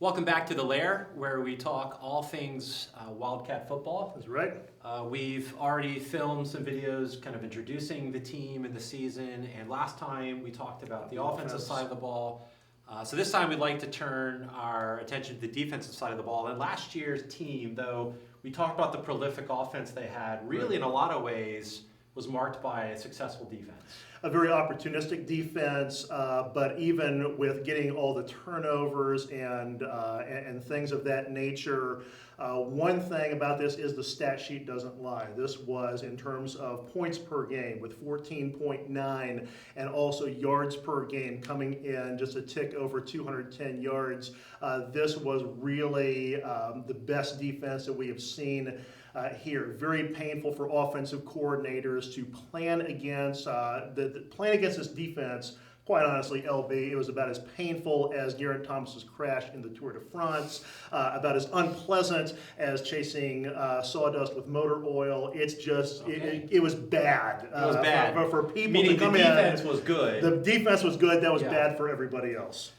Welcome back to the Lair, where we talk all things Wildcat football. That's right. We've already filmed some videos kind of introducing the team and the season, and last time we talked about the offensive side of the ball. So this time we'd like to turn our attention to the defensive side of the ball. And last year's team, though we talked about the prolific offense they had, really in a lot of ways was marked by a successful defense. A very opportunistic defense, but even with getting all the turnovers and things of that nature, one thing about this is the stat sheet doesn't lie. This was in terms of points per game with 14.9 and also yards per game coming in just a tick over 210 yards. This was really the best defense that we have seen here. Very painful for offensive coordinators to plan against this defense. Quite honestly, LB, it was about as painful as Geraint Thomas's crash in the Tour de France, about as unpleasant as chasing sawdust with motor oil. It's just, it was bad. It was bad. For people Meaning to come the in. defense was good. The defense was good. That was bad for everybody else.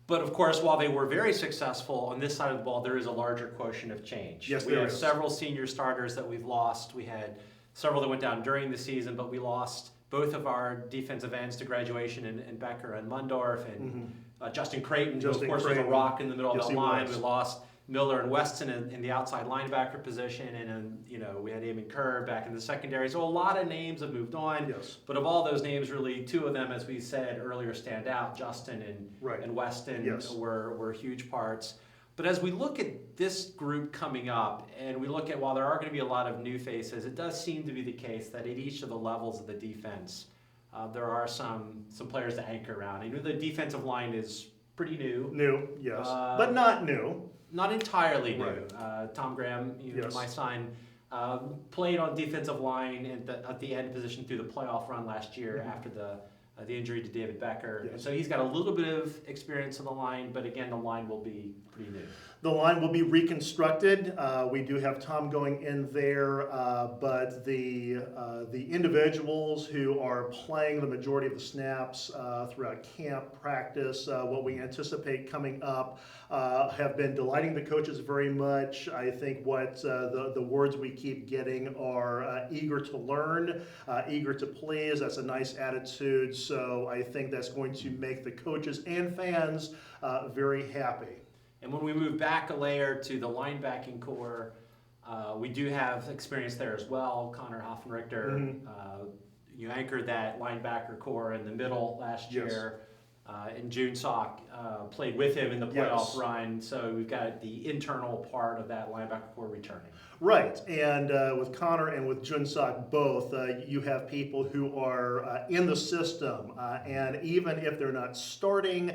But of course, while they were very successful on this side of the ball, there is a larger quotient of change. Yes, we have several senior starters that we've lost. We had several that went down during the season, but we lost both of our defensive ends to graduation in Becker and Mundorf, and Justin Creighton, who of course was a rock in the middle of that line. We lost Miller and Weston in the outside linebacker position, and we had Eamon Kerr back in the secondary. So a lot of names have moved on. Yes. But of all those names, really two of them, as we said earlier, stand out. Justin and Weston were huge parts. But as we look at this group coming up, and we look at, while there are going to be a lot of new faces, it does seem to be the case that at each of the levels of the defense, there are some players to anchor around. I know the defensive line is pretty new. New, yes, but not new. Not entirely new. Right. Tom Graham, my son, played on defensive line at the end position through the playoff run last year after the injury to David Becker. Yes. And so he's got a little bit of experience on the line, but again, the line will be pretty new. The line will be reconstructed. We do have Tom going in there, but the individuals who are playing the majority of the snaps throughout camp, practice, what we anticipate coming up, have been delighting the coaches very much. I think what the words we keep getting are eager to learn, eager to please. That's a nice attitude. So I think that's going to make the coaches and fans very happy. And when we move back a layer to the linebacking core, we do have experience there as well. Connor Hoffenrichter, you anchored that linebacker core in the middle last year. And June Sock played with him in the playoff run, so we've got the internal part of that linebacker core returning. Right, and with Connor and with June Sock both, you have people who are in the system, and even if they're not starting,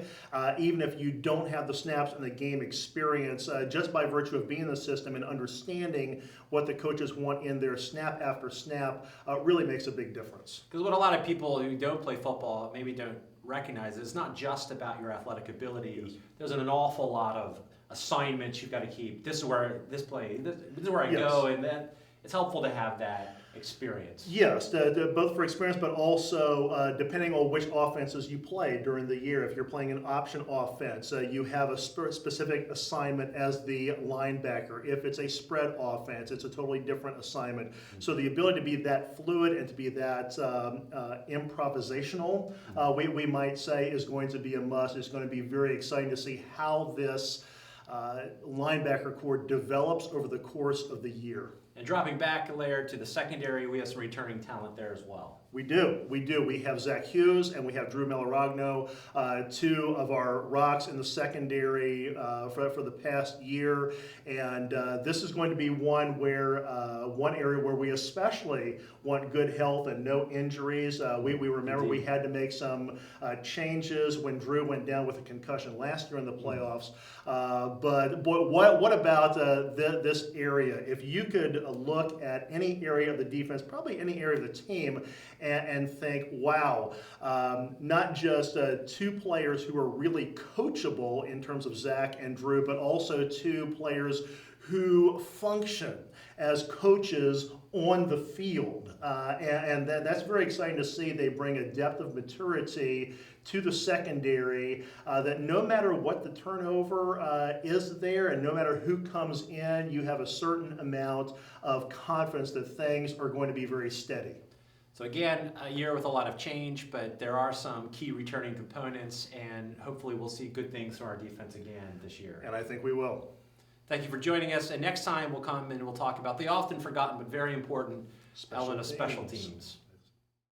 even if you don't have the snaps and the game experience, just by virtue of being in the system and understanding what the coaches want in their snap after snap, really makes a big difference. Because what a lot of people who don't play football maybe don't recognize is it's not just about your athletic ability. Yes. There's an awful lot of assignments you've got to keep. This is where this is where I go, and that it's helpful to have that experience. Yes, both for experience, but also depending on which offenses you play during the year. If you're playing an option offense, you have a specific assignment as the linebacker. If it's a spread offense, it's a totally different assignment. So the ability to be that fluid and to be that improvisational, we might say, is going to be a must. It's going to be very exciting to see how this linebacker core develops over the course of the year. And dropping back a layer to the secondary, we have some returning talent there as well. We do. We have Zach Hughes and we have Drew Melaragno, two of our rocks in the secondary for the past year. And this is going to be one area where we especially want good health and no injuries. We remember we had to make some changes when Drew went down with a concussion last year in the playoffs. But what about this area? If you could look at any area of the defense, probably any area of the team, and think, wow, not just two players who are really coachable in terms of Zach and Drew, but also two players who function as coaches on the field. That's very exciting to see. They bring a depth of maturity to the secondary that no matter what the turnover is there and no matter who comes in, you have a certain amount of confidence that things are going to be very steady. So again, a year with a lot of change, but there are some key returning components, and hopefully we'll see good things from our defense again this year. And I think we will. Thank you for joining us, and next time we'll come and we'll talk about the often forgotten but very important element of special teams.